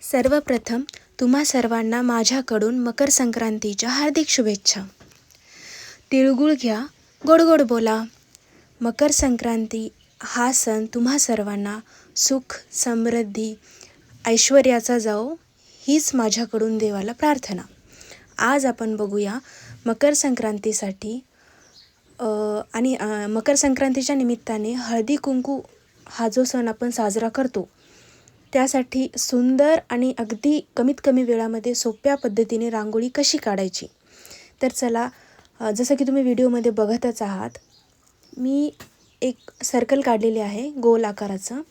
सर्वप्रथम तुम्हा सर्वांना माझ्याकडून मकर संक्रांतीच्या हार्दिक शुभेच्छा. तिळगुळ घ्या, गोड गोड बोला. मकर संक्रांती हा सण तुम्हा सर्वांना सुख, समृद्धी, ऐश्वर्याचा जाओ हीच माझ्याकडून देवाला प्रार्थना. आज आपण बघूया मकर संक्रांतीसाठी मकर संक्रांतीच्या निमित्ताने हळदी कुंकू हा जो सण आपण साजरा करतो त्यासाठी सुंदर आणि अगदी कमीत कमी वेळामध्ये सोप्या पद्धतीने रांगोळी कशी काढायची. तर चला, जसं की तुम्ही व्हिडिओमध्ये बघतच आहात, मी एक सर्कल काढलेले आहे गोल आकाराचं.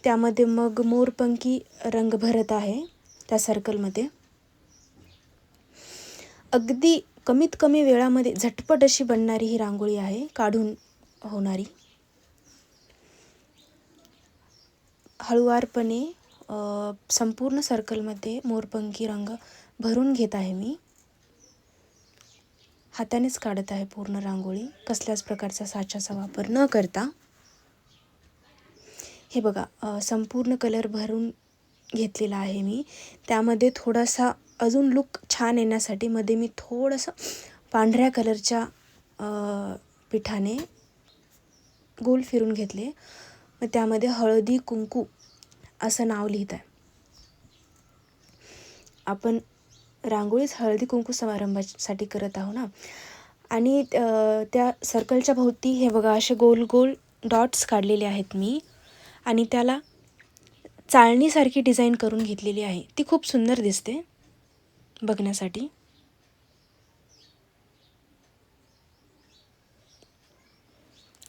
त्यामध्ये मग मोरपंखी रंग भरत आहे त्या सर्कलमध्ये. अगदी कमीत कमी वेळामध्ये झटपट अशी बनणारी ही रांगोळी आहे, काढून होणारी. हळुवारपणे संपूर्ण सर्कलमध्ये मोरपंखी रंग भरून घेत आहे मी. हातानेच काढत आहे पूर्ण रांगोळी, कसल्याच प्रकारचा साच्याचा वापर न करता. हे बघा, संपूर्ण कलर भरून घेतलेला आहे मी. त्यामध्ये थोडासा अजून लुक छान येण्यासाठी मध्ये मी थोडंसं पांढऱ्या कलरच्या पिठाने गोल फिरून घेतले. मग त्यामध्ये हळदी कुंकू असं नाव लिहित आहे. आपण रांगोळीच हळदी कुंकू समारंभासाठी करत आहो ना. आणि त्या सर्कलच्या भोवती हे बघा असे गोल गोल डॉट्स काढलेले आहेत मी. आणि त्याला चाळणीसारखी डिझाईन करून घेतलेली आहे. ती खूप सुंदर दिसते बघण्यासाठी.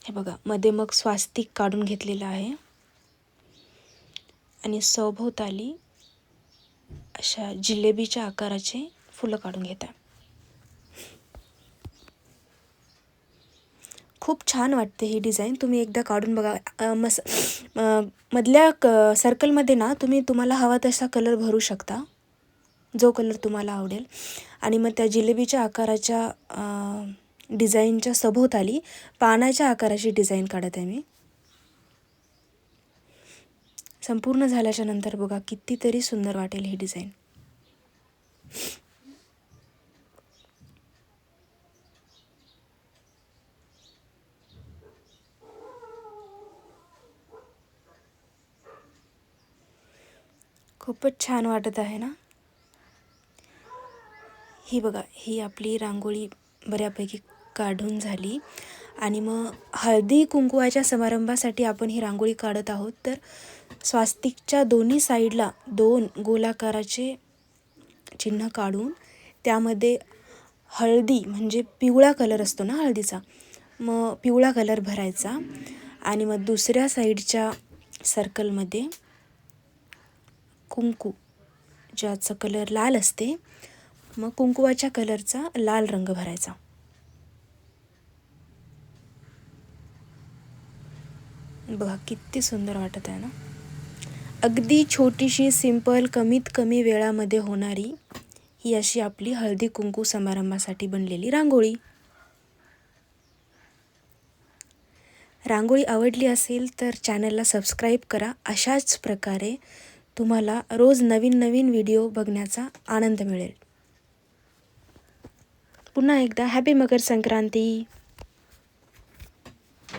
हे बघा, मध्ये मग स्वास्तिक काढून घेतलेलं आहे आणि सभोवताली अशा जिलेबीच्या आकाराचे फुलं काढून घेत आहे. खूप छान वाटते ही डिझाईन. तुम्ही एकदा काढून बघा. मधल्या सर्कलमध्ये ना तुम्हाला हवा तसा कलर भरू शकता, जो कलर तुम्हाला आवडेल. आणि मग त्या जिलेबीच्या आकाराच्या डिझाईनच्या सभोवताली पानाच्या आकाराची डिझाईन काढत आहे मी. संपूर्ण झाल्याच्या नंतर बघा कितीतरी सुंदर वाटेल ही डिझाईन. खूपच छान वाटत आहे ना. ही बघा, ही आपली रांगोळी बऱ्यापैकी काढून झाली. आणि मग हळदी कुंकवाच्या समारंभासाठी आपण ही रांगोळी काढत आहोत. तर स्वास्तिकच्या दोन्ही साईडला 2 गोलाकाराचे चिन्ह काढून त्यामध्ये हळदी म्हणजे पिवळा कलर असतो ना हळदीचा, मग पिवळा कलर भरायचा. आणि मग दुसऱ्या साईडच्या सर्कलमध्ये कुंकू, ज्याचा कलर लाल असते, मग कुंकुवाच्या कलरचा लाल रंग भरायचा. बघा किती सुंदर वाटत आहे ना. अगदी छोटीशी सिंपल कमीत कमी वेळामध्ये होणारी ही अशी आपली हळदी कुंकू समारंभासाठी बनलेली रांगोळी. रांगोळी आवडली असेल तर चॅनलला सबस्क्राईब करा. अशाच प्रकारे तुम्हाला रोज नवीन नवीन व्हिडिओ बघण्याचा आनंद मिळेल. पुन्हा एकदा हॅपी मकर संक्रांती.